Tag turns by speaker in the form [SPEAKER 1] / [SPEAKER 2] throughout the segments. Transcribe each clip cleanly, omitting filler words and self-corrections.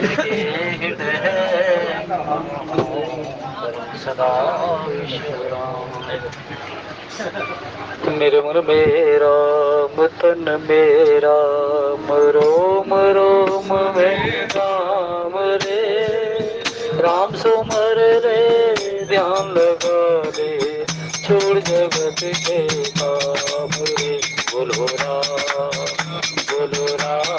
[SPEAKER 1] के हृदय है सदा विश्राम। मेरे मन मेरा वतन मेरा रोम रोम में राम रे। राम सुमर रे ध्यान लगा ले छोड़ जगत के काम रे। बोलो राम बोलो राम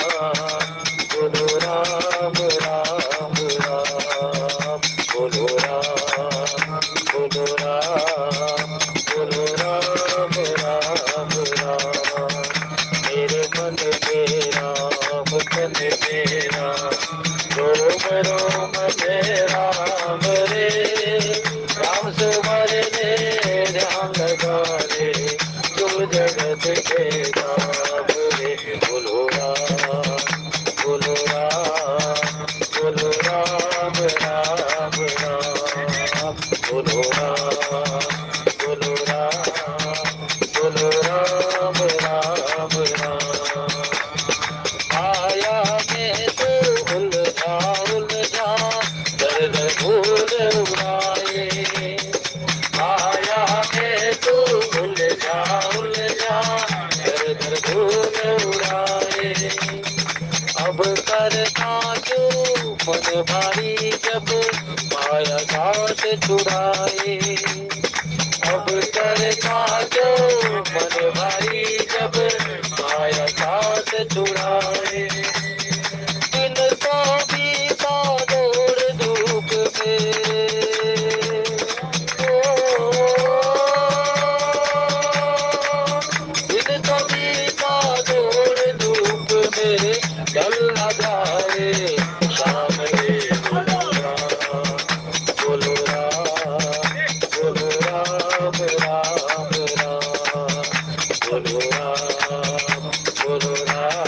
[SPEAKER 1] बोलो राम राम राम। बोलो राम बोलो राम बोलो राम राम राम। मेरे मन मेरा वतन मेरा रोम रोम में राम रे। राम सुमर रे ध्यान लगा रे जो जगत के काम रे। बोलो राम बोलो राम बोलो राम राम राम। बोलो राम बोलो राम बोलो राम राम राम। आया मैं तो उलझा उलझा दर दर भूल उड़ाए। आया मैं तो उलझा उलझा दर दर भूल उड़ाए। अब करना जो मन भारी जब माया घाट छुड़ाए। अब करना जो मन भारी जब माया घाट छुड़ाए। दिन तो बीता दौड़ धूप में दिन तो बीता दौड़ धूप में चल न जाए शाम रे। बोलो राम बोलो राम बोलो राम राम राम। बोलो राम बोलो राम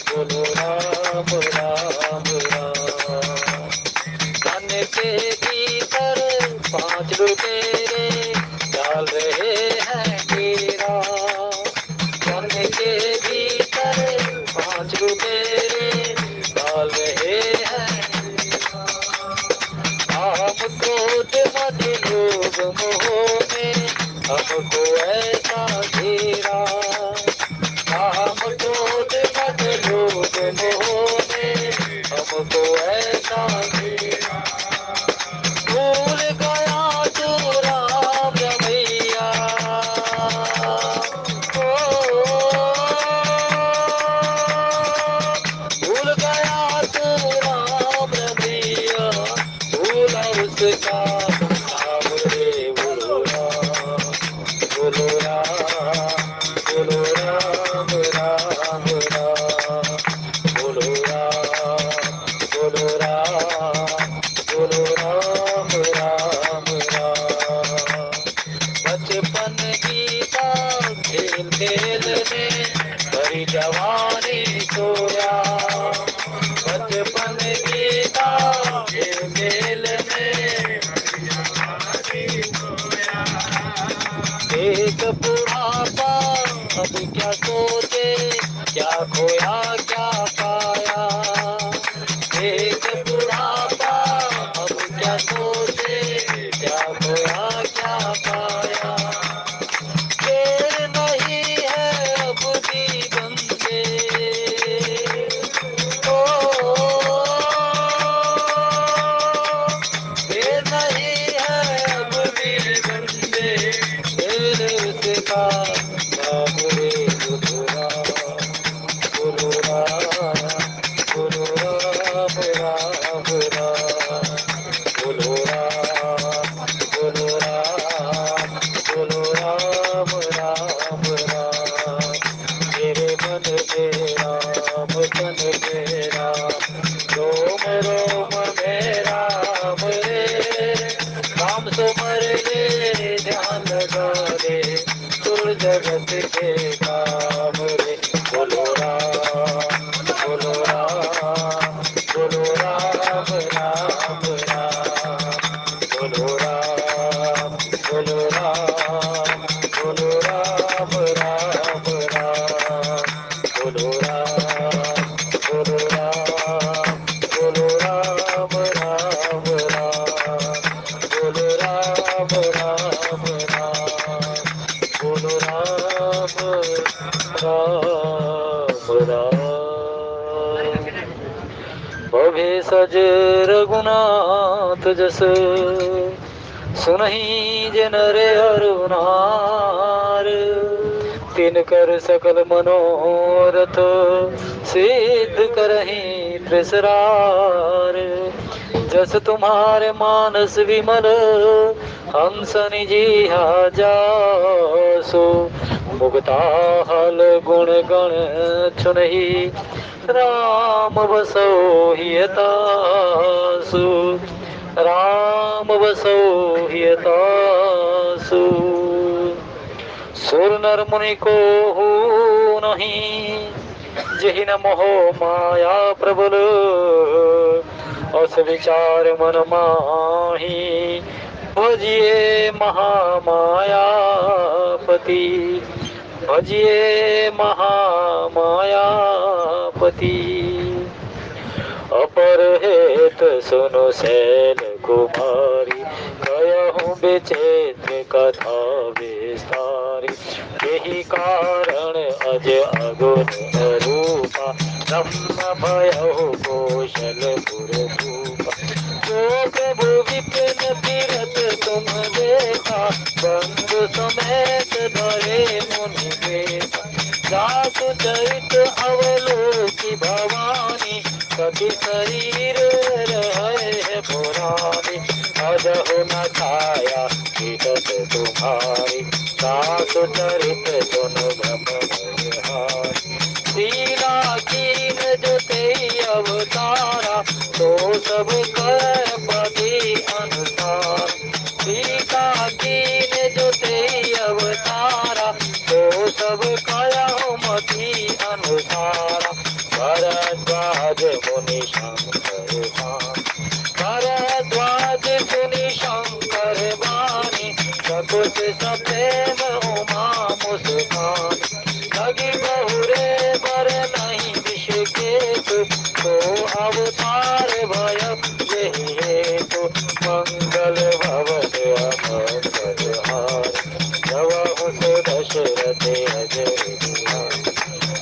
[SPEAKER 1] बोलो राम राम राम। धन के भीतर 5 लुटेरे डाल रहे हैं तेरा। धन के भीतर 5 लुटेरे डाल रहे हैं। काम क्रोध मद लोभ मोह में हमको ऐसा घेरा। काम क्रोध मद लोभ मोह में हमको ऐसा घेरा। भूल गया तू राम रमैया भूल गया तू राम रमैया। भूला उसका नाम रे। बोलो राम बोलो राम बोलो राम राम राम। बोलो राम बोलो राम बोलो राम राम राम। बचपन बीता खेल खेल में भरी जवानी सोया। बचपन बीता खेल खेल में एक बुढ़ापा अब क्या सोचे क्या खोया क्या पाया। एक बुढ़ापा अब क्या सोचे क्या खोया क्या पाया। शेर नहीं है अब भी बंदे ओ शेर नहीं है अब भी बंदे। शेर उसका नाम रे। बोलो राम बोलो राम बोलो राम राम राम। बोलो राम बोलो राम बोलो राम राम राम। मेरे मन मेरा वतन मेरा रोम रोम में राम रे। राम सुमर रे ध्यान लगा रे सुर जगत के काम रे। बोलो राम बोलो राम बोलो राम राम राम। बोलो राम बोलो राम बोलो राम राम राम। बोलो राम बोलो राम बोलो भवेशज रघुनाथ जस, सुनहि जे नर अरु नार। तिनकर सकल मनोरथ, सिद्ध करहि त्रिसरार। जस तुम्हारे मानस विमल, हंस निजीहा जासु। मुक्ता हल गुण गण चुनहि, राम बसो हियतासु। राम बसो हियतासु। सुर नर मुनि को नहीं, जहि न मोह माया प्रबल। अस विचार मन माही, भजिए महामायापति। भजिए महामायापति। अपर हेत सुनो शैल कुमारी, कहूँ विचित्र कथा विस्तारी। यही कारण अज अगुन रूपा, ब्रह्म भयउ कौशलपुर भूपा। जो प्रभु विपिन तीरथ तुम देखा, बंधु समेत धरे मुनि बेटा। जासु चरित अवलोकि भवानी, कपि शरीर रहे पुरानी। अजहु न छाया कीटत तुम्हारी, सासु चरित सुन भ्रम भयहारी। शीला कीन जो तेई अवतारा, तो सब कर पति अनुसार। सीता कीन जो तेई अवतारा, तो सब कयो मति अनुसारा। भरद्वाज मुनि शंकर बानी, भरद्वाज मुनि शंकर बानी। सकुच सप्रेम उमा मुस्कान, लगी बहुरे बर नहीं विष केतु। तो अवतार भय यही हेतु, मंगल भवन अमंगल हार। जवहु सु दशरथ अजय दुलार,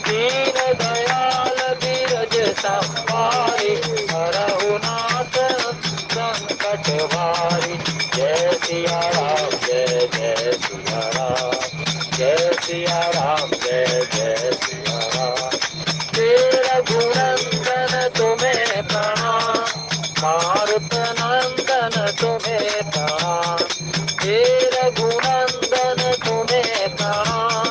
[SPEAKER 1] दीन दयाल धीरज संभारी। हरहु नाथ संकट भारी, जय सिया राम जय जय सिया राम। जय सिया राम जय जय सिया राम। तेरा रघुनंदन तुम्हें प्रणाम, मारुत नंदन तुम्हें प्रणाम। तेरा रघुनंदन तुम्हें प्रणाम,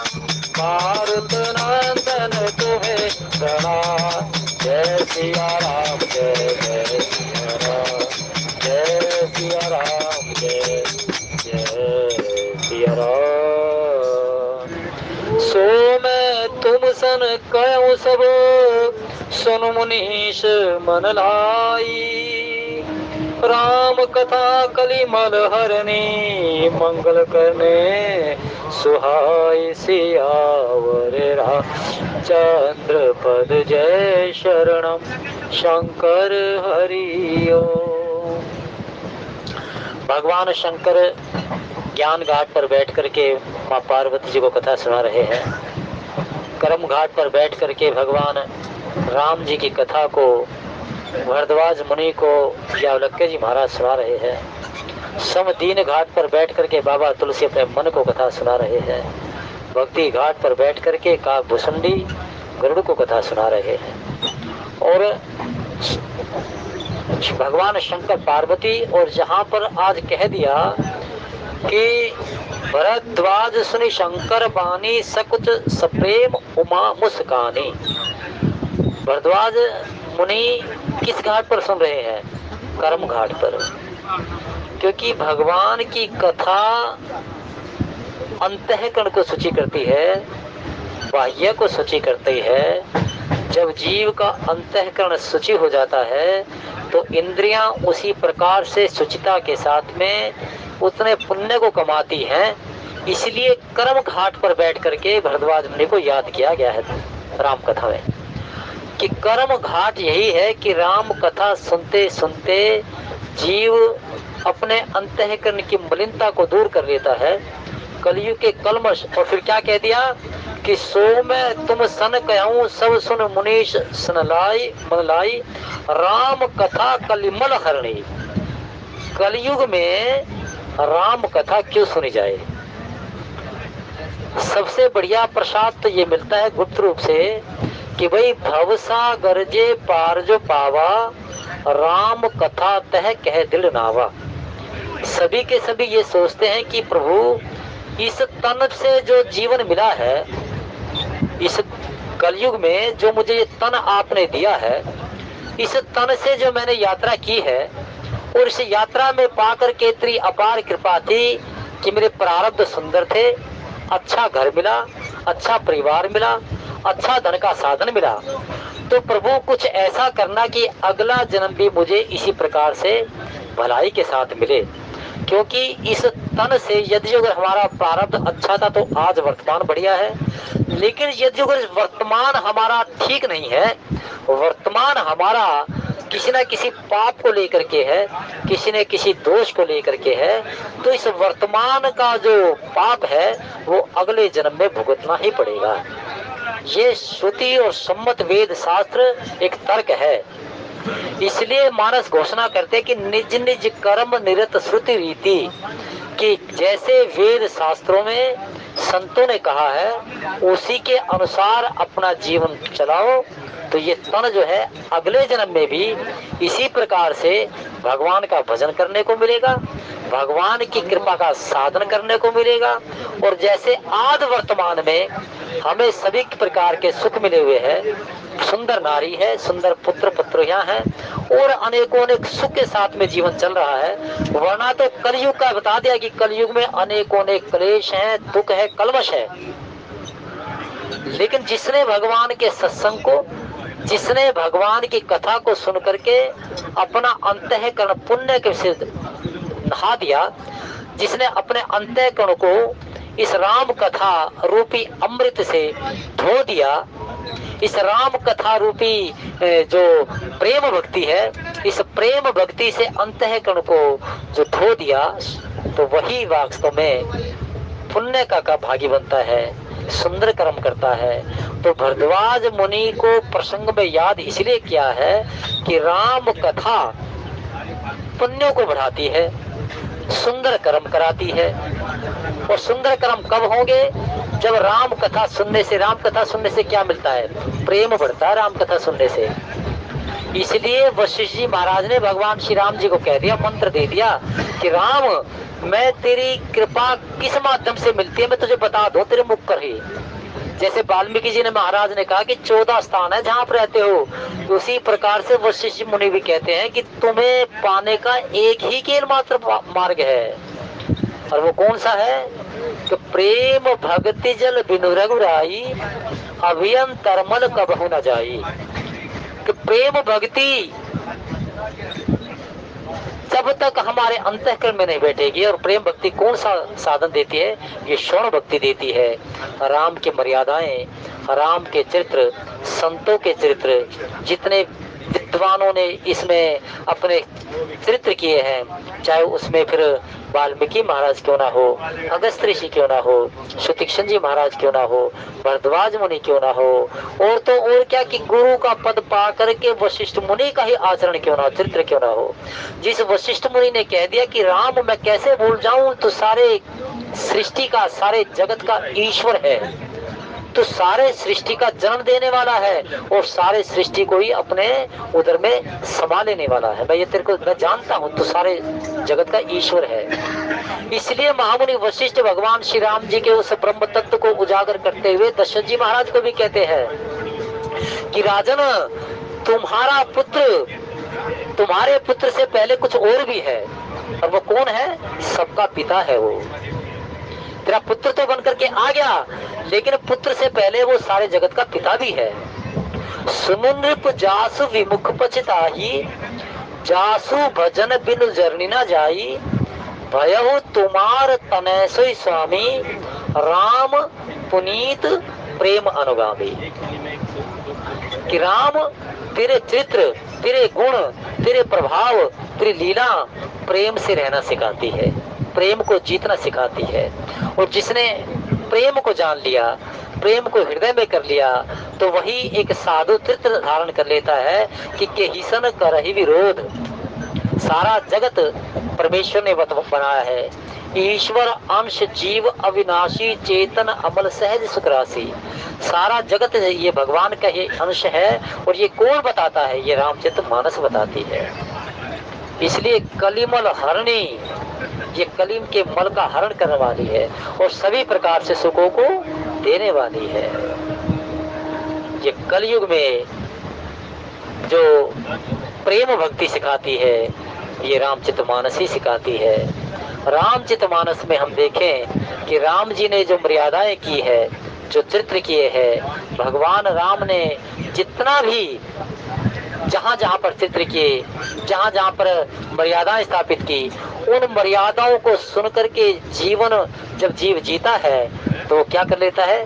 [SPEAKER 1] मारुत नंदन तुम्हें प्रणाम। जय सिया राम जय जय सिया राम। जय सिया राम जय जय सिया राम। सो मैं तुम सन कहूँ सब, सुन मुनीश मन लाई। राम कथा कलिमल हरनी, मंगल करने सुहाई। सियावर रामचंद्र पद जय शरणम, शंकर हरि ओम। भगवान शंकर ज्ञान घाट पर बैठ करके माँ पार्वती जी को कथा सुना रहे हैं। कर्म घाट पर बैठ करके भगवान राम जी की कथा को भरद्वाज मुनि को यावलक्य जी महाराज सुना रहे हैं। समदीन घाट पर बैठ करके बाबा तुलसी अपने मन को कथा सुना रहे हैं। भक्ति घाट पर बैठ करके काकभूषुंडी गरुड़ को कथा सुना रहे हैं। और भगवान शंकर पार्वती, और जहाँ पर आज कह दिया कि भरद्वाज सुनि शंकर बानी, सकुच सप्रेम उमा मुस्कानी। भरद्वाज मुनि किस घाट पर सुन रहे हैं? कर्म घाट पर। क्योंकि भगवान की कथा अंतःकरण को शुचि करती है, बाह्य को शुचि करती है। जब जीव का अंतःकरण शुचि हो जाता है तो इंद्रियां उसी प्रकार से शुचिता के साथ में उतने पुण्य को कमाती हैं। इसलिए कर्म घाट पर बैठ करके भरद्वाज मुनि को याद किया गया है राम कथा में, कि कर्म घाट यही है कि राम कथा सुनते सुनते जीव अपने अंतःकरण की मलिनता को दूर कर लेता है, कलयुग के कलमश। और फिर क्या कह दिया कि सो मैं तुम सन कहूँ सब सुन मुनीष सन लाई मन लाई, राम कथा कलिमल हरणी। कलयुग में राम कथा क्यों सुनी जाए? सबसे बढ़िया प्रसाद तो ये मिलता है गुप्त रूप से कि भाई भवसा गरजे पार जो पावा, राम कथा तह कह दिल नावा। सभी के सभी ये सोचते हैं कि प्रभु इस तन से जो जीवन मिला है, इस कलयुग में जो मुझे ये तन आपने दिया है, इस तन से जो मैंने यात्रा की है, और इस यात्रा में पाकर के इतनी अपार कृपा थी कि मेरे प्रारब्ध सुंदर थे, अच्छा घर मिला, अच्छा परिवार मिला, अच्छा धन का साधन मिला, तो प्रभु कुछ ऐसा करना कि अगला जन्म भी मुझे इसी प्रकार से भलाई के साथ मिले। क्योंकि इस तन से यदि अगर हमारा प्रारब्ध अच्छा था तो आज वर्तमान बढ़िया है, लेकिन यदि अगर वर्तमान हमारा ठीक नहीं है, वर्तमान हमारा किसी न किसी पाप को लेकर के है, किसी न किसी दोष को लेकर के है, तो इस वर्तमान का जो पाप है वो अगले जन्म में भुगतना ही पड़ेगा। ये श्रुति और सम्मत वेद शास्त्र एक तर्क है। इसलिए मानस घोषणा करते कि निज निज कर्म निरत श्रुति रीति, कि जैसे वेद शास्त्रों में संतों ने कहा है उसी के अनुसार अपना जीवन चलाओ, तो ये तन जो है अगले जन्म में भी इसी प्रकार से भगवान का भजन करने को मिलेगा, भगवान की कृपा का साधन करने को मिलेगा। और जैसे आद वर्तमान में हमें सभी प्रकार के सुख मिले हुए हैं, सुंदर नारी है, सुंदर पुत्र पुत्रियां हैं, और अनेकों अनेक सुख के साथ में जीवन चल रहा है, वरना तो कलयुग का बता दिया कि कलयुग में अनेकों अनेक क्लेश हैं, दुख है, कलमश है। लेकिन जिसने भगवान के सत्संग को, जिसने भगवान की कथा को सुन करके अपना अंतःकरण पुण्य के से नहा दिया, जिसने अपने अंतःकरण को इस राम कथा रूपी अमृत से धो दिया, इस राम कथा रूपी जो प्रेम भक्ति है, इस प्रेम भक्ति से अंतःकरण को जो धो दिया, तो वही वास्तव में पुण्य का भागी बनता है, सुंदर कर्म करता है। तो भरद्वाज मुनि को प्रसंग में याद इसलिए किया है कि राम कथा पुण्यों को बढ़ाती है, सुंदर कर्म कराती है। और सुंदर कर्म कब होंगे? जब राम कथा सुनने से। राम कथा सुनने से क्या मिलता है? प्रेम बढ़ता है राम कथा सुनने से। इसलिए वशिष्ठ जी महाराज ने भगवान श्री राम जी को कह दिया, मंत्र दे दिया कि राम, मैं तेरी कृपा किस माध्यम से मिलती है मैं तुझे बता दूं, तेरे मुख पर ही। जैसे वाल्मीकि जी ने महाराज ने कहा कि 14 स्थान है जहाँ आप रहते हो, उसी प्रकार से वशिष्ठ मुनि भी कहते हैं कि तुम्हें पाने का एक ही केवल मात्र मार्ग है, और वो कौन सा है? कि प्रेम भक्ति जल बिनु रघुराई, अभियन तरमल कबहु न जाई। कि प्रेम भक्ति जब तक हमारे अंतःकरण में नहीं बैठेगी, और प्रेम भक्ति कौन सा साधन देती है? ये श्रवण भक्ति देती है। राम की मर्यादाएं, राम के चरित्र, संतों के चरित्र, जितने विद्वानों ने इसमें अपने चरित्र किए हैं, चाहे उसमें फिर वाल्मीकि महाराज क्यों ना हो, अगस्त ऋषि क्यों ना हो, सुतीक्षण जी महाराज क्यों ना हो, भरद्वाज मुनि क्यों ना हो, और तो और क्या कि गुरु का पद पा करके वशिष्ठ मुनि का ही आचरण क्यों ना हो, चरित्र क्यों ना हो। जिस वशिष्ठ मुनि ने कह दिया कि राम मैं कैसे भूल जाऊं, तो सारे सृष्टि का, सारे जगत का ईश्वर है, तो सारे सृष्टि का जन्म देने वाला है, और सारे सृष्टि को ही अपने उदर में समा लेने वाला है। मैं ये तेरे को मैं जानता हूँ, तो सारे जगत का ईश्वर है। इसलिए महामुनि वशिष्ठ भगवान श्री राम जी के उस ब्रह्म तत्व को उजागर करते हुए दशरथ जी महाराज को भी कहते हैं कि राजन, तुम्हारा पुत्र, तुम्हारे पुत्र से पहले कुछ और भी है, और वो कौन है? सबका पिता है वो। तेरा पुत्र तो बन करके आ गया, लेकिन पुत्र से पहले वो सारे जगत का पिता भी है। सुमुनृप जासु विमुख पछताही, जासु भजन बिनु जरनी न जाई, भयहु तुम्हार तनय सोई स्वामी, राम पुनीत प्रेम अनुगामी। कि राम, तेरे चरित्र, तेरे गुण, तेरे प्रभाव, तेरी लीला प्रेम से रहना सिखाती है, प्रेम को जीतना सिखाती है। और जिसने प्रेम को जान लिया, प्रेम को हृदय में कर लिया तो वही एक साधु चित्र धारण कर लेता है कि केहिसन करहि विरोध। सारा जगत परमेश्वर ने बनाया है। ईश्वर अंश जीव अविनाशी चेतन अमल सहज सुखराशि। सारा जगत ये भगवान का ही अंश है। और ये कौन बताता है? ये रामचरितमानस बताती है। इसलिए कलिमल हरणी, ये कलीम के मल का हरण करने वाली है और सभी प्रकार से सुखों को देने वाली है। ये कलयुग में जो प्रेम भक्ति सिखाती है ये रामचरितमानस ही सिखाती है। रामचरितमानस में हम देखें कि राम जी ने जो मर्यादाएं की है, जो चित्र किए हैं, भगवान राम ने जितना भी जहाँ जहाँ पर चित्र किए, जहाँ जहाँ पर मर्यादाएं स्थापित की, उन मर्यादाओं को सुन करके जीवन जब जीव जीता है तो वो क्या कर लेता है?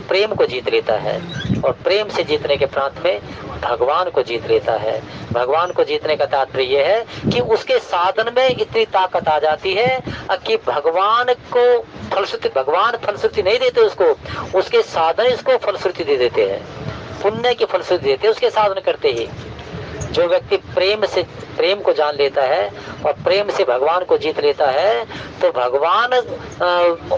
[SPEAKER 1] प्रेम को जीत लेता है। और प्रेम से जीतने के प्रांत में भगवान को जीत लेता है। भगवान को जीतने का तात्पर्य यह है कि उसके साधन में इतनी ताकत आ जाती है कि भगवान को फलश्रुति, भगवान फलश्रुति नहीं देते उसको, उसके साधन इसको फलश्रुति दे देते हैं, पुण्य की फलश्रुति देते हैं उसके साधन करते ही। जो व्यक्ति प्रेम से प्रेम को जान लेता है और प्रेम से भगवान को जीत लेता है तो भगवान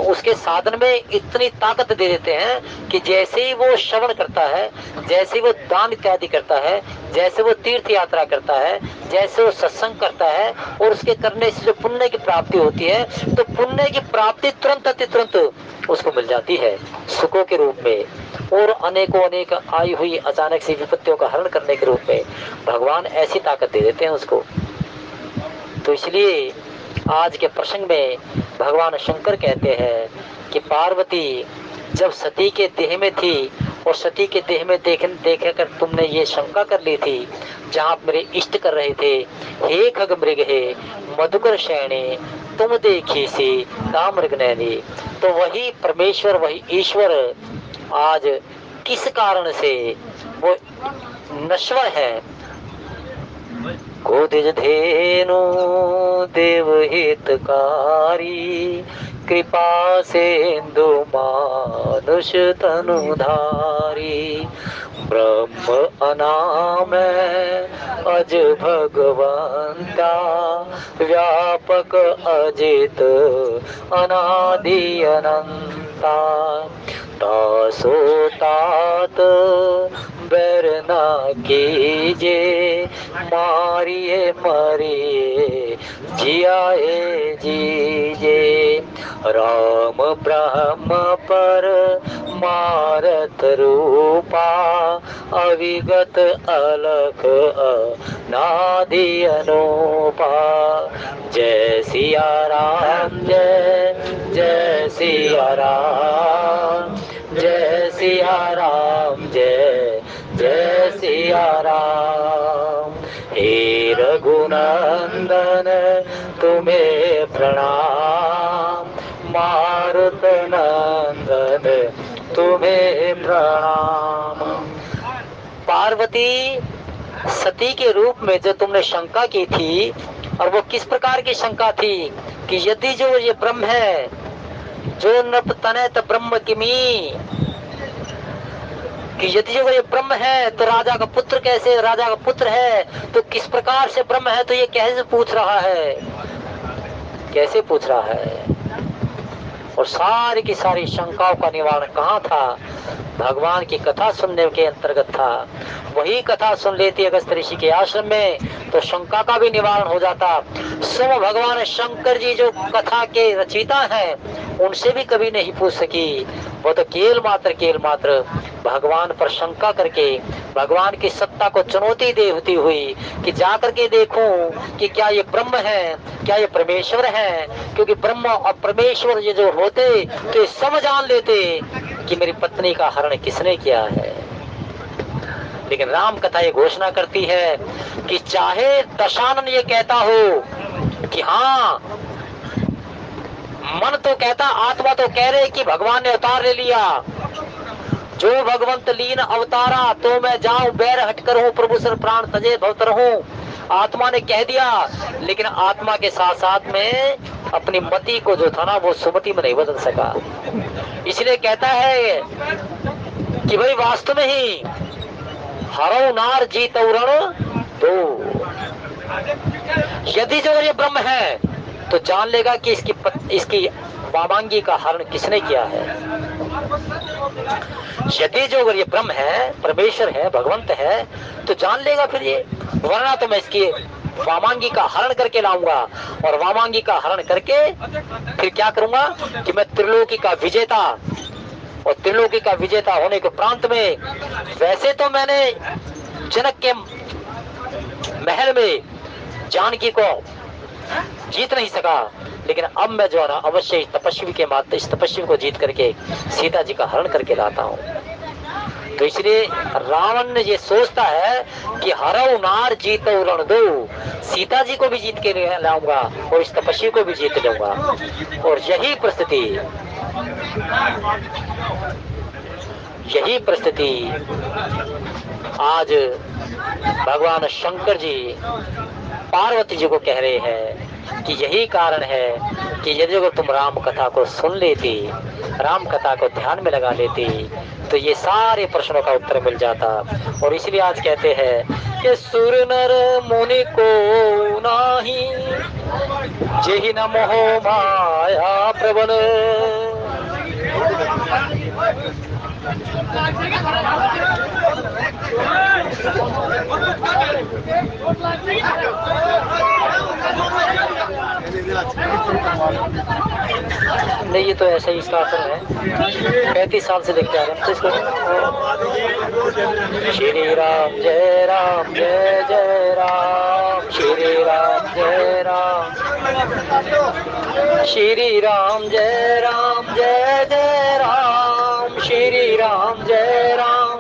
[SPEAKER 1] उसके साधन में इतनी ताकत दे देते हैं कि जैसे ही वो श्रवण करता है, जैसे ही वो दान इत्यादि करता है, जैसे वो तीर्थ यात्रा करता है, जैसे वो सत्संग करता है और उसके करने से जो पुण्य की प्राप्ति होती है तो पुण्य की प्राप्ति तुरंत उसको मिल जाती है सुखों के रूप में और अनेकों अनेक आई हुई अचानक सी विपत्तियों का हरण करने के रूप में भगवान ऐसी ताकत दे देते हैं उसको। तो इसलिए आज के प्रसंग में भगवान शंकर कहते हैं कि पार्वती जब सती के देह में थी और सती के देह में देख कर तुमने ये शंका कर ली थी, जहाँ मेरे इष्ट कर रहे थे, हे खग मृग हे मधुकर शैणे तुम देखी सी काम मृग नैनी। तो वही परमेश्वर, वही ईश्वर आज किस कारण से वो नश्वर है। गोदिज धेनु देव हितकारी कृपा सिंधु मानुष तनुधारी। ब्रह्म अनाम अज भगवंता व्यापक अजित अनादि अनंता। तासो तात बैर न कीजे मारिए मरिए जियाए जीजे। राम ब्रह्म पर मारत रूपा अविगत अलख अनादि अनूपा। जय सिया राम जय जय सिया राम, जय सिया राम जय जय सिया राम। हे रघुनंदन तुम्हें प्रणाम, मारुत नंदन तुम्हें प्रणाम। पार्वती सती के रूप में जो तुमने शंका की थी, और वो किस प्रकार की शंका थी कि यदि जो ये ब्रह्म है, जो नप तनत ब्रह्म किमी, कि यदि जो ये ब्रह्म है तो राजा का पुत्र कैसे, राजा का पुत्र है तो किस प्रकार से ब्रह्म है, तो ये कैसे पूछ रहा है, कैसे पूछ रहा है। और सारी की सारी शंकाओं का निवारण कहाँ था? भगवान की कथा सुनने के अंतर्गत था। वही कथा सुन लेती अगस्त्य ऋषि के आश्रम में तो शंका का भी निवारण हो जाता। स्वयं भगवान शंकर जी जो कथा के रचयिता हैं उनसे भी कभी नहीं पूछ सकी। वो तो केवल मात्र भगवान पर शंका करके भगवान की सत्ता को चुनौती देती हुई कि जा करके देखूं कि क्या ये ब्रह्म है, क्या ये परमेश्वर है। क्योंकि ब्रह्म और परमेश्वर ये जो होते तो ये सब जान लेते कि मेरी पत्नी का हरण किसने किया है। लेकिन राम कथा ये घोषणा करती है कि चाहे दशानन ये कहता हो कि हाँ, मन तो कहता, आत्मा तो कह रहे कि भगवान ने अवतार ले लिया, जो भगवंत लीन अवतारा तो मैं जाऊं बैर हटकर हूं, प्रभु सर प्राण तजे भवतर हूं। आत्मा ने कह दिया, लेकिन आत्मा के साथ साथ में अपनी मति को जो था ना वो सुमति में नहीं बदल सका। इसलिए कहता है कि भाई वास्तव में ही हरो नार जीत रण दो। यदि जो ये ब्रह्म है तो जान लेगा कि इसकी वामांगी का हरण किसने किया है। यदि जो अगर ये ब्रह्म है, परमेश्वर है, भगवंत है, तो जान लेगा फिर ये, वरना तो मैं इसकी वामांगी का हरण करके लाऊंगा, और वामांगी का हरण करके फिर क्या करूंगा कि मैं त्रिलोकी का विजेता, और त्रिलोकी का विजेता होने के प्रांत में, वैसे तो मैंने जनक के महल में जानकी को जीत नहीं सका, लेकिन अब मैं जो है ना अवश्य इस तपस्वी के मात्र इस तपस्वी को जीत करके सीता जी का हरण करके लाता हूँ। तो इसलिए रावण ने ये सोचता है कि हरऊ नार जीतो रण दो, सीता जी को भी जीत के लाऊंगा और इस तपस्वी को भी जीत लूंगा। और यही परिस्थिति आज भगवान शंकर जी पार्वती जी को कह रहे हैं कि यही कारण है कि यदि अगर तुम राम कथा को सुन लेती, राम कथा को ध्यान में लगा लेती, तो ये सारे प्रश्नों का उत्तर मिल जाता। और इसलिए आज कहते हैं कि सुर नर मुनि को नाही, जेहि न मोह माया प्रबल। नहीं, ये तो ऐसा ही इसका असर है, 35 साल से देखते आ रहे हैं तो इसको। श्री राम जय राम जय जय राम, श्री राम जय राम, श्री राम जय राम जय जय राम, श्री राम जय राम,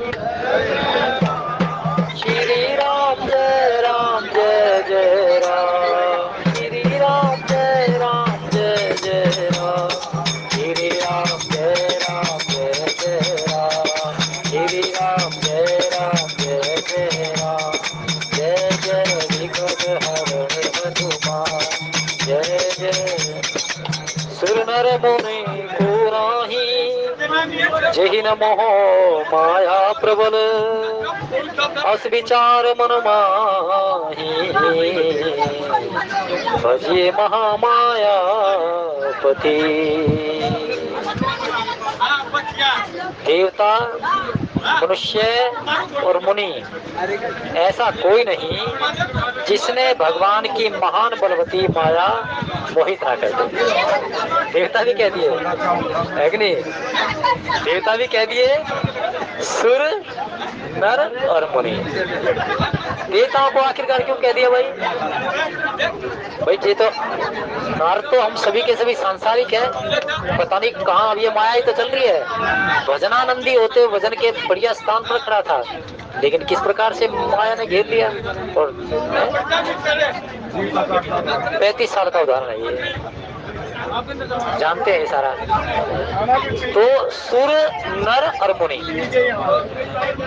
[SPEAKER 1] श्री राम जय राम जय जय राम, श्री राम जय राम जय जय राम, श्री राम जय राम जय जय राम, श्री राम जय राम जय जय राम, जय जय विगत हरण हनुमान, जय जय सुर नर मुनि को नाही, जेहि न मोह माया प्रबल, अस विचार मन माही, भजिए महामाया पति। देवता, मनुष्य और मुनि, ऐसा कोई नहीं जिसने भगवान की महान बलवती माया मोहित ना कर दे। देवता भी कह दिए है कि नहीं, देवता भी कह दिए, सुर नर और मुनि। देवताओं को आखिरकार क्यों कह दिया भाई? ये तो नर तो हम सभी के सभी सांसारिक है, पता नहीं कहाँ अब ये माया ही तो चल रही है। भजनानंदी होते भजन के बढ़िया स्थान पर खड़ा था, लेकिन किस प्रकार से माया ने घेर लिया। और 35 साल का उदाहरण है ये, जानते हैं सारा। तो सुर नर और मुनि,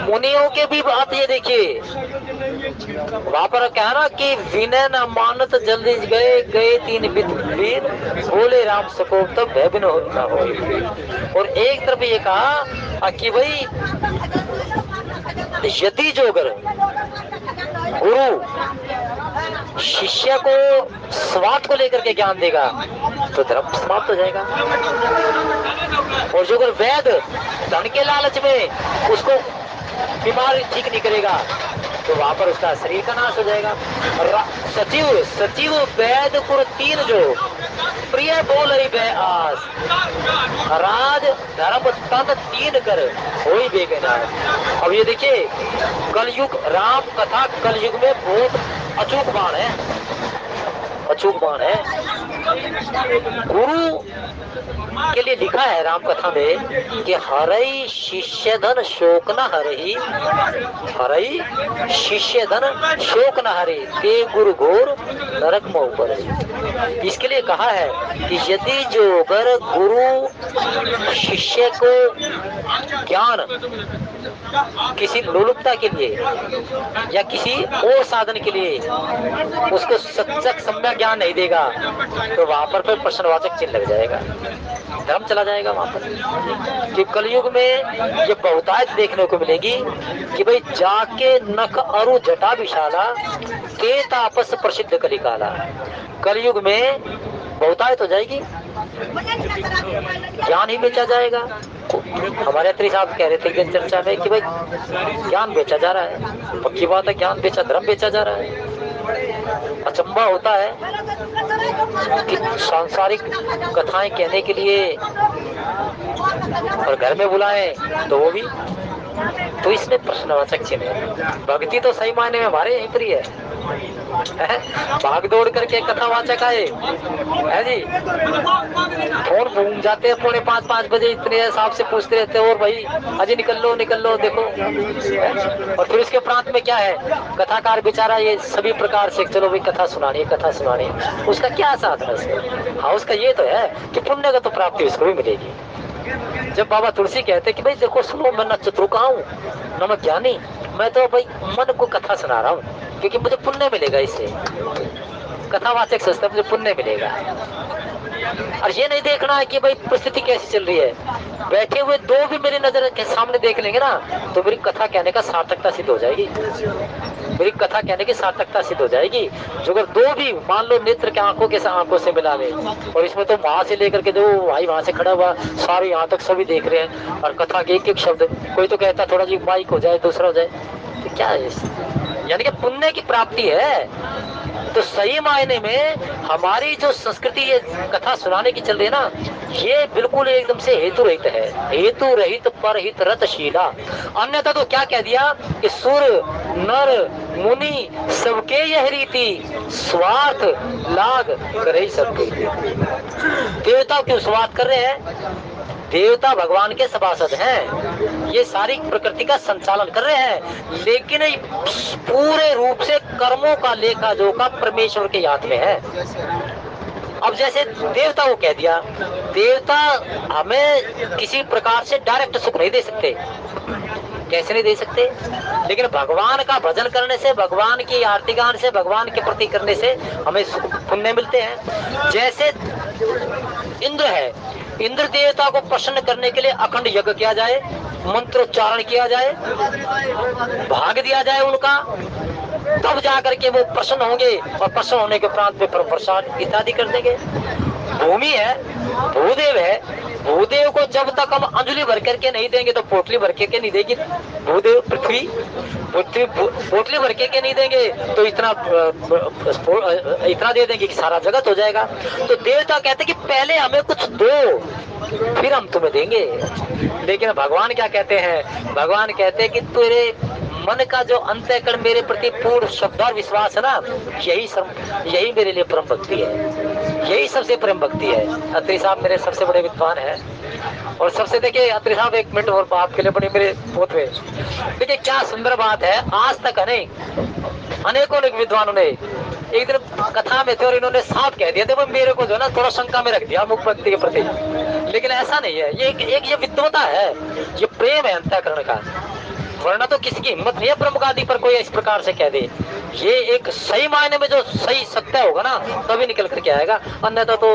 [SPEAKER 1] मुनियों के भी बात ये देखिए, वहां पर क्या है ना कि विनय न मानत जल्दी गए गए तीन वीर, बोले राम सको तब भय बिन न हो। और एक तरफ ये कहा कि भाई यदि जो अगर गुरु शिष्य को स्वार्थ को लेकर के ज्ञान देगा तो धर्म समाप्त हो जाएगा, और जो अगर वैद धन के लालच में उसको बीमार ठीक नहीं करेगा तो वहां पर उसका शरीर का नाश हो जाएगा। सचिव वैद कुर तीन जो प्रिय बोल रही आस, राज धर्म तन तीन कर होई बेगनाश। अब ये देखिए, कलयुग राम कथा कलयुग में बहुत अचूक बाण है, अचूक बाण है। गुरु के लिए लिखा है राम कथा में कि हरई शिष्य धन शोक न हरई, हरई शिष्य धन शोक न हरई, ते गुरु घोर नरक में ऊपर। इसके लिए कहा है कि यदि जो अगर गुरु शिष्य को ज्ञान किसी लोलुपता के लिए या किसी और साधन के लिए उसको सच्चा सम्यक ज्ञान नहीं देगा तो वहां पर फिर प्रश्नवाचक चिन्ह लग जाएगा। धर्म चला जाएगा वहां पर। कि कलयुग में ये बहुतायत देखने को मिलेगी कि भाई जाके नख अरु जटा विशाला के तापस प्रसिद्ध कलिकाला। कलयुग में बहुतायत हो जाएगी, ज्ञान ही बेचा जाएगा। हमारे अत्री साहब कह रहे थे एक दिन चर्चा में कि भाई ज्ञान बेचा जा रहा है। पक्की बात है, ज्ञान बेचा, धर्म बेचा जा रहा है। अचंबा होता है कि सांसारिक कथाएं कहने के लिए और घर में बुलाएं तो वो भी। तो इसमें प्रश्नवाचक चिन्ह है। भक्ति तो सही मायने में हमारे यहीं पर ही है। भाग दौड़ करके कथावाचक आए है जी, फोन घूम जाते हैं 4:45 बजे, इतने हिसाब से पूछते रहते हैं और भाई अजी निकल लो देखो। और फिर उसके प्रांत में क्या है, कथाकार बेचारा ये सभी प्रकार से चलो भाई कथा सुनानी है, उसका क्या साधन है? हाँ उसका ये तो है कि पुण्य का तो प्राप्ति उसको भी मिलेगी। जब बाबा तुलसी कहते कि भाई देखो सुनो, मैं न चतुर हूँ न मैं ज्ञानी, मैं तो भाई मन को कथा सुना रहा हूँ क्योंकि मुझे पुण्य मिलेगा, इससे कथावाचक सोचता मुझे पुण्य मिलेगा। और ये नहीं देखना है कि भाई परिस्थिति कैसी चल रही है, बैठे हुए दो भी मेरी नजर के सामने देख लेंगे ना तो मेरी कथा कहने का सार्थकता सिद्ध हो जाएगी, मेरी कथा कहने की सार्थकता सिद्ध हो जाएगी। जो अगर दो भी मान लो नेत्र के आंखों से मिला ले, और इसमें तो वहां से लेकर के जो भाई वहां से खड़ा हुआ सारे यहाँ तक सभी देख रहे हैं और कथा के एक शब्द, कोई तो कहता थोड़ा जी माइक हो जाए दूसरा हो जाए, तो क्या है, यानी कि पुण्य की प्राप्ति है। तो सही मायने में हमारी जो संस्कृति ये कथा सुनाने की चल रही है ना, ये बिल्कुल एकदम से हेतु रहित है, हेतु रहित परहित रतशीला। अन्यथा तो क्या कह दिया कि सुर नर मुनि सबके यह रीति, स्वार्थ लाग करे सबके। देवता क्यों स्वार्थ कर रहे हैं? देवता भगवान के सभासद हैं, ये सारी प्रकृति का संचालन कर रहे हैं, लेकिन पूरे रूप से कर्मों का लेखा जोखा परमेश्वर के हाथ में है। अब जैसे देवता को कह दिया, देवता हमें किसी प्रकार से डायरेक्ट सुख नहीं दे सकते, कैसे नहीं दे सकते, लेकिन भगवान का भजन करने से, भगवान की आरती गान से, भगवान के प्रति करने से हमें सुख पुण्य मिलते हैं। जैसे इंद्र है, इंद्र देवता को प्रसन्न करने के लिए अखंड यज्ञ किया जाए, मंत्रोच्चारण किया जाए, भाग दिया जाए उनका, तब जाकर के वो प्रसन्न होंगे और प्रसन्न होने के उपरांत में प्रसाद इत्यादि कर देंगे। भूमि है, भूदेव है, भूदेव को जब तक हम अंजलि भर करके नहीं देंगे तो पोटली भर के नहीं देगी भूदेव। पृथ्वी पोटली भर के नहीं देंगे तो इतना दे देंगे कि सारा जगत हो जाएगा। तो देवता कहते कि पहले हमें कुछ दो फिर हम तुम्हें देंगे। लेकिन भगवान क्या कहते हैं? भगवान कहते हैं कि तेरे मन का जो अंतःकरण मेरे प्रति पूर्ण श्रद्धा और विश्वास है ना, यही मेरे लिए परम भक्ति है, यही सबसे परम भक्ति है। अत्री साहब मेरे सबसे बड़े विद्वान है और सबसे, देखिए अत्री साहब एक मिनट और आपके लिए बड़े मेरे पोते, देखिए क्या सुंदर बात है। आज तक अनेकों विद्वानों ने एक दिन कथा में थे और इन्होंने साफ कह दिया, देखो मेरे को जो ना थोड़ा शंका में रख दिया मुख भक्ति के प्रति, लेकिन ऐसा नहीं है, ये विद्वता है, ये प्रेम है अंतःकरण का। वरना तो किसी की हिम्मत नहीं है ब्रह्मगादी पर कोई इस प्रकार से कह दे। ये एक सही मायने में जो सही सत्य होगा ना तभी निकल करके आएगा, अन्यथा तो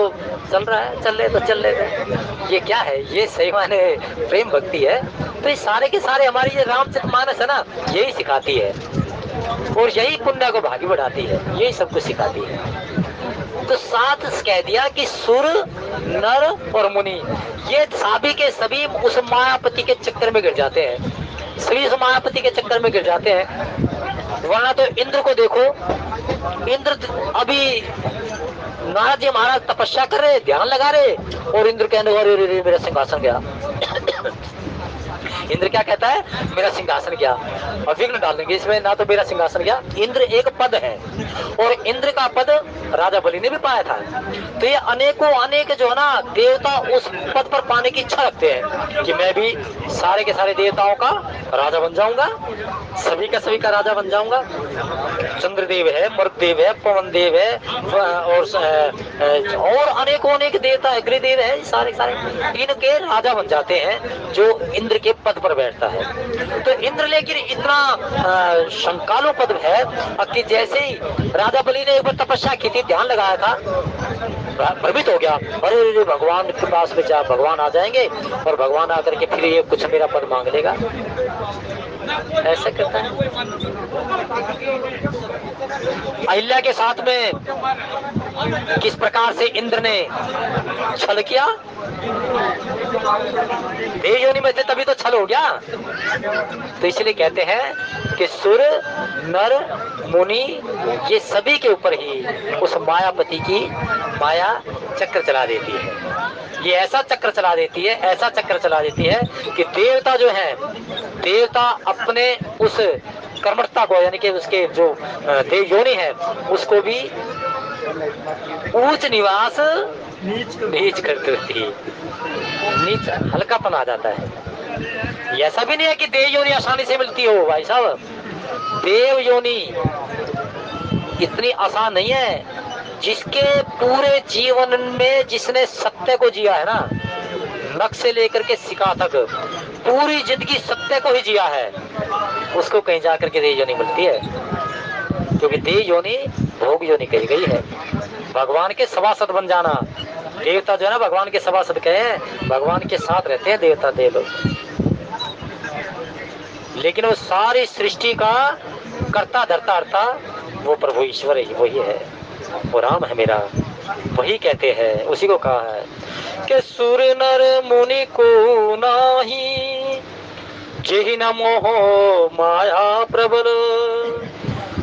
[SPEAKER 1] चल रहा है, चल रहे। ये क्या है? ये सही मायने प्रेम भक्ति है। तो ये सारे के सारे हमारी ये रामचरितमानस है ना, यही सिखाती है और यही पुण्य को भागी बढ़ाती है, यही सब कुछ सिखाती है। तो साथ कह दिया कि सुर नर और मुनि ये सभी के सभी उस मायापति के चक्कर में गिर जाते हैं, सभी उस मायापति के चक्कर में गिर जाते हैं। वरना तो इंद्र को देखो, इंद्र अभी नारद जी महाराज तपस्या कर रहे, ध्यान लगा रहे और इंद्र कहने अरे मेरा सिंहासन गया। इंद्र क्या कहता है? मेरा सिंहासन गया, और विघ्न डाल देंगे इसमें, ना तो मेरा सिंहासन गया। इंद्र एक पद है और इंद्र का पद राजा बलि ने भी पाया था। तो ये अनेक जो है ना देवता उस पद पर पाने की इच्छा रखते हैं कि मैं भी सारे के सारे देवताओं का राजा बन जाऊंगा, सभी का राजा बन जाऊंगा। चंद्रदेव है, मरुदेव है, पवन देव है और अनेक देवता, अग्निदेव है, सारे इनके राजा बन जाते हैं जो इंद्र के पद पर बैठता है। तो इंद्र लेकिन इतना शंकालु पद है कि जैसे ही राजा बलि ने एक बार तपस्या की थी, ध्यान लगाया था, भ्रमित हो गया, अरे अरे भगवान के पास में जा, भगवान आ जाएंगे और भगवान आकर के फिर ये कुछ मेरा पद मांग लेगा, ऐसा करता है। अहिल्या के साथ में किस प्रकार से इंद्र ने छल किया, देव योनि में थे तभी तो छल हो गया। तो इसलिए कहते हैं कि सुर नर मुनि ये सभी के ऊपर ही उस मायापति की माया चक्र चला देती है। ये ऐसा चक्र चला देती है, ऐसा चक्र चला देती है कि देवता जो है, देवता अपने उस कर्मठता को, यानी कि उसके जो देव योनि है उसको भी ऊंच निवास नीच कर देती है, नीच हल्कापन आ जाता है। ऐसा भी नहीं है कि देव योनि आसानी से मिलती हो भाई साहब, देव योनि इतनी आसान नहीं है। जिसके पूरे जीवन में जिसने सत्य को जिया है ना, नख से लेकर के सिका तक पूरी जिंदगी सत्य को ही जिया है, उसको कहीं जाकर के देव योनि मिलती है। क्योंकि देव योनि भोग योनि कही गई है। भगवान के सभासद बन जाना, देवता जो है ना भगवान के सभासद कहे हैं, भगवान के साथ रहते हैं देवता देव लोग, लेकिन वो सारी सृष्टि का कर्ता धर्ता हर्ता वो प्रभु ईश्वर ही वही है, वो राम है मेरा, वही कहते हैं। उसी को कहा है कि सुर नर मुनि को नाही जेहि न मोह माया प्रबल,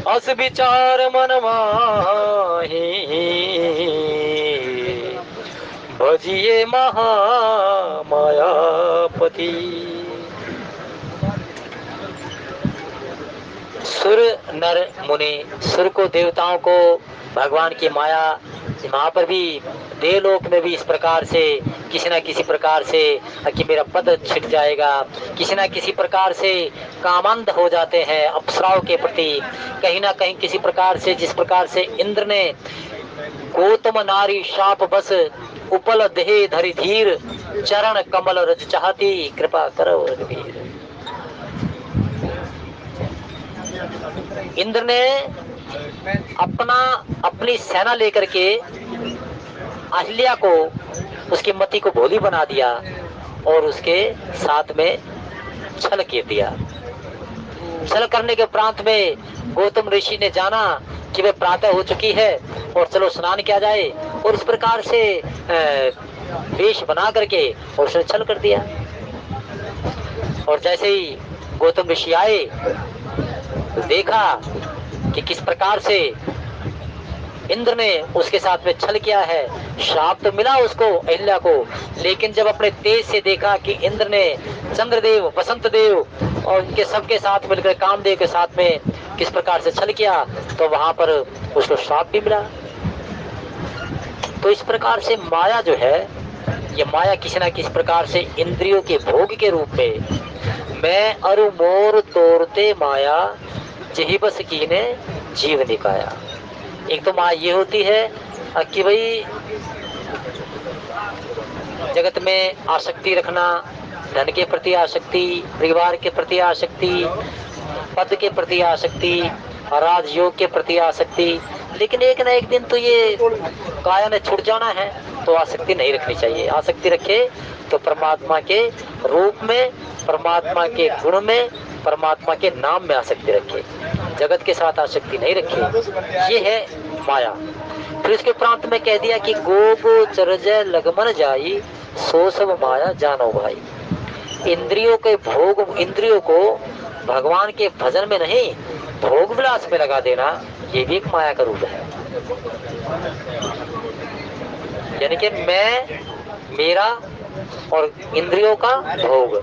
[SPEAKER 1] अस विचार मन माही भजिए महा मायापति। सुर नर मुनि, सुर को देवताओं को भगवान की माया, वहां पर भी देवलोक में भी इस प्रकार से किसी न किसी प्रकार से कि मेरा पद छिट जाएगा, किसी न किसी प्रकार से कामंद हो जाते हैं अप्सराओं के प्रति, कहीं ना कहीं किसी प्रकार से, जिस प्रकार से इंद्र ने गौतम नारी शाप बस उपल देह धरि धीर, चरण कमल रज चाहती कृपा करो रघुवीर। इंद्र ने अपनी सेना लेकर के अहिल्या को, उसकी मति को भोली बना दिया और उसके साथ में छल कर दिया। छल करने के प्रांत में गौतम ऋषि ने जाना कि वह प्रातः हो चुकी है और चलो स्नान किया जाए, और इस प्रकार से वेश बना करके और उसने छल कर दिया। और जैसे ही गौतम ऋषि आए तो देखा कि किस प्रकार से इंद्र ने उसके साथ में छल किया है। श्राप तो मिला उसको, अहिल्या को, लेकिन जब अपने तेज से देखा कि इंद्र ने चंद्रदेव, वसंत देव और उनके सबके साथ मिलकर कामदेव के साथ में किस प्रकार से छल किया, तो वहां पर उसको श्राप भी मिला। तो इस प्रकार से माया जो है, ये माया किसी न किसी प्रकार से इंद्रियों के भोग के रूप में, मैं अरु मोर तोड़ते माया जही बस कीने जीव निकाया। एक तो माया ये होती है कि भाई जगत में आसक्ति रखना, धन के प्रति आसक्ति, परिवार के प्रति आसक्ति, पद के प्रति आसक्ति, राजयोग के प्रति आसक्ति, लेकिन एक ना एक दिन तो ये काया ने छूट जाना है, तो आसक्ति नहीं रखनी चाहिए। आसक्ति रखे तो परमात्मा के रूप में, परमात्मा के गुण में, परमात्मा के नाम में आसक्ति रखे, जगत के साथ आसक्ति नहीं रखे। ये है माया। फिर इसके प्रांत में कह दिया कि गो चरजय लगमन जाई सो सब माया जानो भाई। इंद्रियों के भोग, इंद्रियों को भगवान के भजन में नहीं भोग विलास में लगा देना, ये भी एक माया का रूप है। यानी कि मैं, मेरा और इंद्रियों का भोग,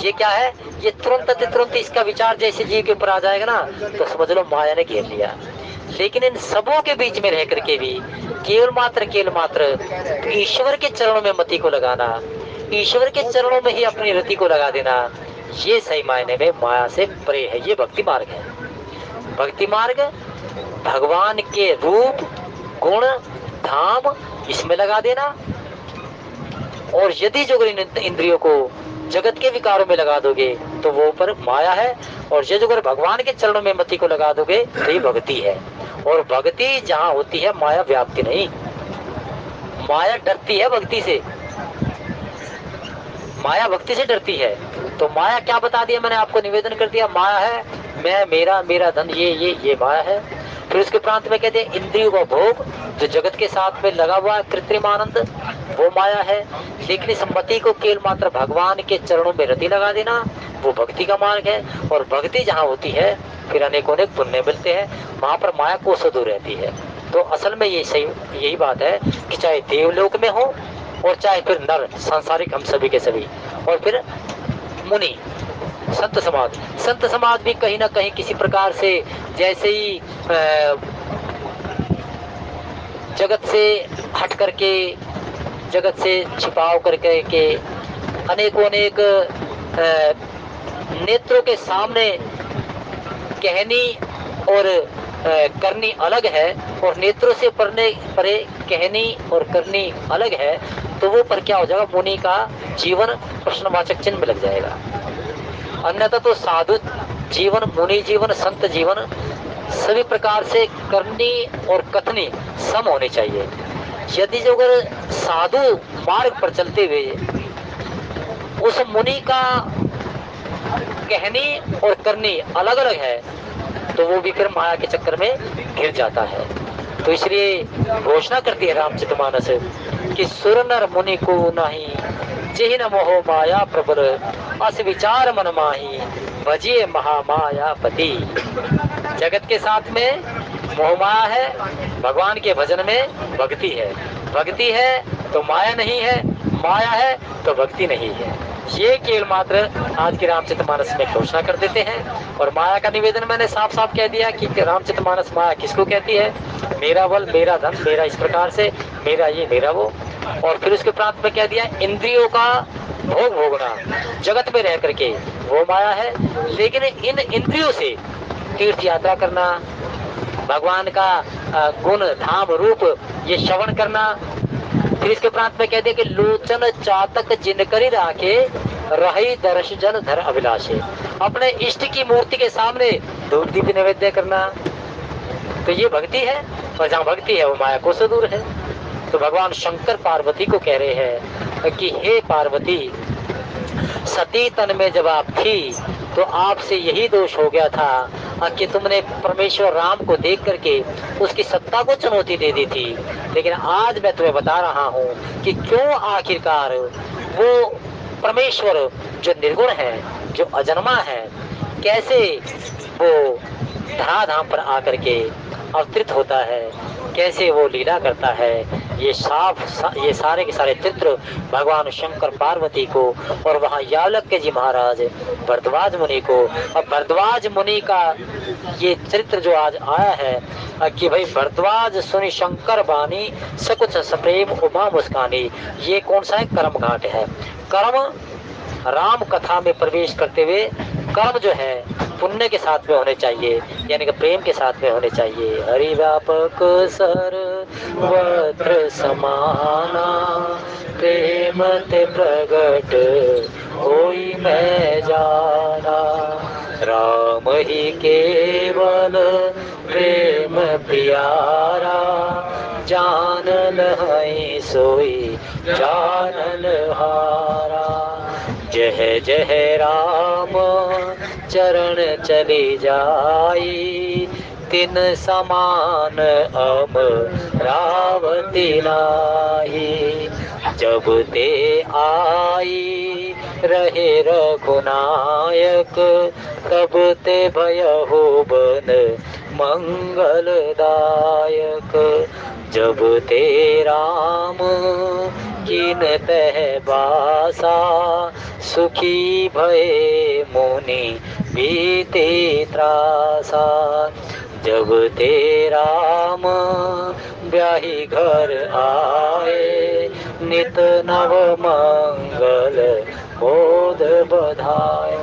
[SPEAKER 1] ये क्या है, ये तुरंत इसका विचार जैसे जीव के ऊपर आ जाएगा ना, तो समझ लो माया ने घेर लिया। लेकिन इन सबों के बीच में रह करके भी केवल मात्र ईश्वर के चरणों में मति को लगाना, ईश्वर के चरणों में ही अपनी रति को लगा देना, ये सही मायने में माया से परे है। ये भक्ति मार्ग है। भक्ति मार्ग भगवान के रूप, गुण, धाम इसमें लगा देना। और यदि जो इंद्रियों को जगत के विकारों में लगा दोगे तो वो पर माया है, और ये जो अगर भगवान के चरणों में मति को लगा दोगे तो ये भक्ति है। और भक्ति जहाँ होती है माया व्याप्ति नहीं। माया डरती है भक्ति से, माया भक्ति से डरती है। तो माया क्या बता दिया मैंने आपको, निवेदन कर दिया, माया है मैं, मेरा, मेरा धन, ये माया है। फिर उसके प्रांत में कहते हैं इंद्रियों का भोग, जो जगत के साथ में लगा हुआ है कृत्रिम आनंद, वो माया है। लेकिन इस मति को केवल मात्र भगवान के चरणों में रति लगा देना, वो भक्ति का मार्ग है। और भक्ति जहाँ होती है फिर अनेकों अनेक पुण्य मिलते हैं, वहां पर माया कोसों दूर रहती है। तो असल में ये सही यही बात है कि चाहे देवलोक में हो और चाहे फिर नर सांसारिक हम सभी के सभी, और फिर मुनि संत समाज भी कहीं ना कहीं किसी प्रकार से, जैसे ही जगत से हट करके, जगत से छिपाव करके के अनेकों अनेक नेत्रों के सामने कहनी और करनी अलग है, और नेत्रों से परे कहनी और करनी अलग है, तो वो पर क्या हो जाएगा, मुनि का जीवन प्रश्नवाचक चिन्ह में लग जाएगा। अन्यथा तो साधु जीवन, मुनि जीवन, संत जीवन सभी प्रकार से करनी और कथनी सम होने चाहिए। यदि जो अगर साधु मार्ग पर चलते हुए उस मुनि का कहनी और करनी अलग अलग है, तो वो भी फिर माया के चक्कर में घिर जाता है। तो इसलिए घोषणा करती है रामचरितमानस कि सुर नर मुनि को नहीं, जेहि न मोह माया प्रबल, अस विचार मन माही, भजिए महामायापति। जगत के साथ में मोह माया है, भगवान के भजन में भक्ति है, भक्ति है तो माया नहीं है, माया है तो भक्ति नहीं है। ये केवल मात्र आज के रामचरितमानस में घोषणा कर देते हैं। और माया का निवेदन मैंने साफ साफ कह दिया कि रामचरितमानस माया किसको कहती है, मेरा बल, मेरा धन, मेरा इस प्रकार से, मेरा ये, मेरा वो। और फिर उसके प्रांत में कह दिया इंद्रियों का भोग भोगना जगत में रह करके वो माया है। लेकिन इन इंद्रियों से तीर्थ यात्रा करना, भगवान का गुण धाम रूप ये श्रवण करना। फिर इसके प्रांत में कह दिया कि लोचन चातक जिन करी राखे, रही दर्श जन धर अभिलाषे। अपने इष्ट की मूर्ति के सामने धूप दीप नैवेद्य करना, तो ये भक्ति है। और जहाँ भक्ति है वो माया को से दूर है। तो भगवान शंकर पार्वती को कह रहे हैं कि हे पार्वती, सती तन में जब आप थी तो आपसे यही दोष हो गया था कि तुमने परमेश्वर राम को देख करके उसकी सत्ता को चुनौती दे दी थी। लेकिन आज मैं तुम्हें बता रहा हूँ कि क्यों आखिरकार वो परमेश्वर जो निर्गुण है, जो अजन्मा है, कैसे वो धराधाम पर आकर के अवतरित होता है, कैसे वो लीला करता है। ये सारे के सारे चित्र भगवान शंकर पार्वती को और वहाँ यालक्य जी महाराज भरद्वाज मुनि को, और भरद्वाज मुनि का ये चरित्र जो आज आया है कि भाई भरद्वाज सुनि शंकर बानी सकुच सप्रेम उमा मुस्कानी, ये कौन सा है, कर्म घाट है। कर्म राम कथा में प्रवेश करते हुए कर्म जो है पुण्य के साथ में होने चाहिए, यानी कि प्रेम के साथ में होने चाहिए। हरि व्यापक सर्वत्र समाना, प्रेम ते प्रगट होई मैं जाना, राम ही केवल प्रेम प्यारा, जानन है सोई जानन हारा। जह जह राम चरण चली जाई, तिन समान अमरावती नाही। जब ते आई रहे रघुनायक, तब ते भयहु बन मंगलदायक। जब ते राम किन तह बासा, सुखी भये मुनि बीते त्रासा। जब ते राम ब्याही घर आए, नित नव मंगल बोध बधाए।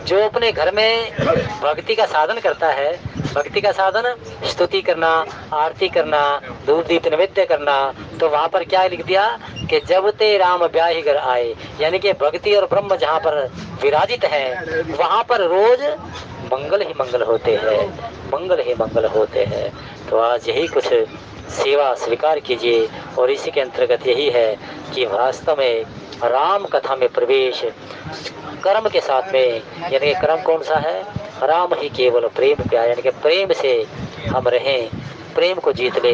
[SPEAKER 1] जो अपने घर में भक्ति का साधन करता है, भक्ति का साधन स्तुति करना, आरती करना, धूप दीप नैवेद्य करना, तो वहाँ पर क्या लिख दिया कि जब ते राम ब्याही घर आए, यानी कि भक्ति और ब्रह्म जहाँ पर विराजित है वहाँ पर रोज मंगल ही मंगल होते हैं, मंगल ही मंगल होते हैं। तो आज यही कुछ सेवा स्वीकार कीजिए। और इसी के अंतर्गत यही है कि वास्तव में राम कथा में प्रवेश कर्म के साथ में, यानी कि कर्म कौन सा है? राम ही केवल प्रेम प्यार, यानी कि प्रेम से हम रहें, प्रेम को जीत ले,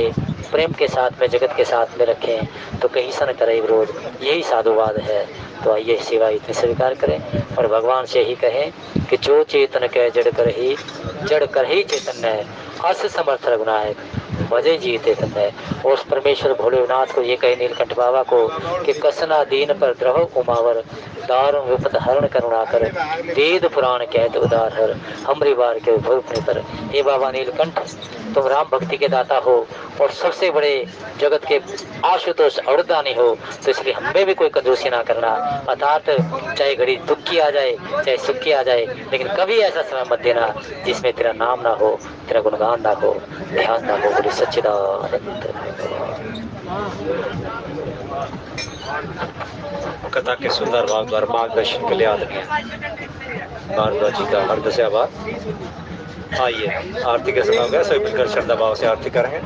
[SPEAKER 1] प्रेम के साथ में जगत के साथ में रखें, तो कहीं सन करे विरोध, यही साधुवाद है। तो आइए सेवा इतनी स्वीकार करें और भगवान से ही कहें कि जो चेतन कह जड़ कर ही चेतन है, अस समर्थ रघुनायक भजे जीते तन्मय। और उस परमेश्वर भोलेनाथ को ये कहे नीलकंठ बाबा को कि कसना दीन पर द्रव उमावर, दारुण विपत हरण करुणा कर, वेद पुराण कहत उदार हर, हमरी बार के उद्भव पर। हे बाबा नीलकंठ, तुम राम भक्ति के दाता हो और सबसे बड़े जगत के आशुतोष अवरदानी हो, तो इसलिए हमें भी कोई कंजूसी ना करना। अर्थात चाहे घड़ी दुख की आ जाए चाहे सुख की आ जाए, लेकिन कभी ऐसा समय मत देना जिसमें तेरा नाम ना हो, तेरा गुणगान ना हो, ध्यान ना हो। बोले सच्चिदानंद।
[SPEAKER 2] कथा के सुंदर भाव द्वारा मार्गदर्शन के लिए आदरणीय भारद्वाज जी का हृदय से आभार। आइए आरती का समय हो गया, सभी मिलकर श्रद्धा भाव से आरती करेंगे।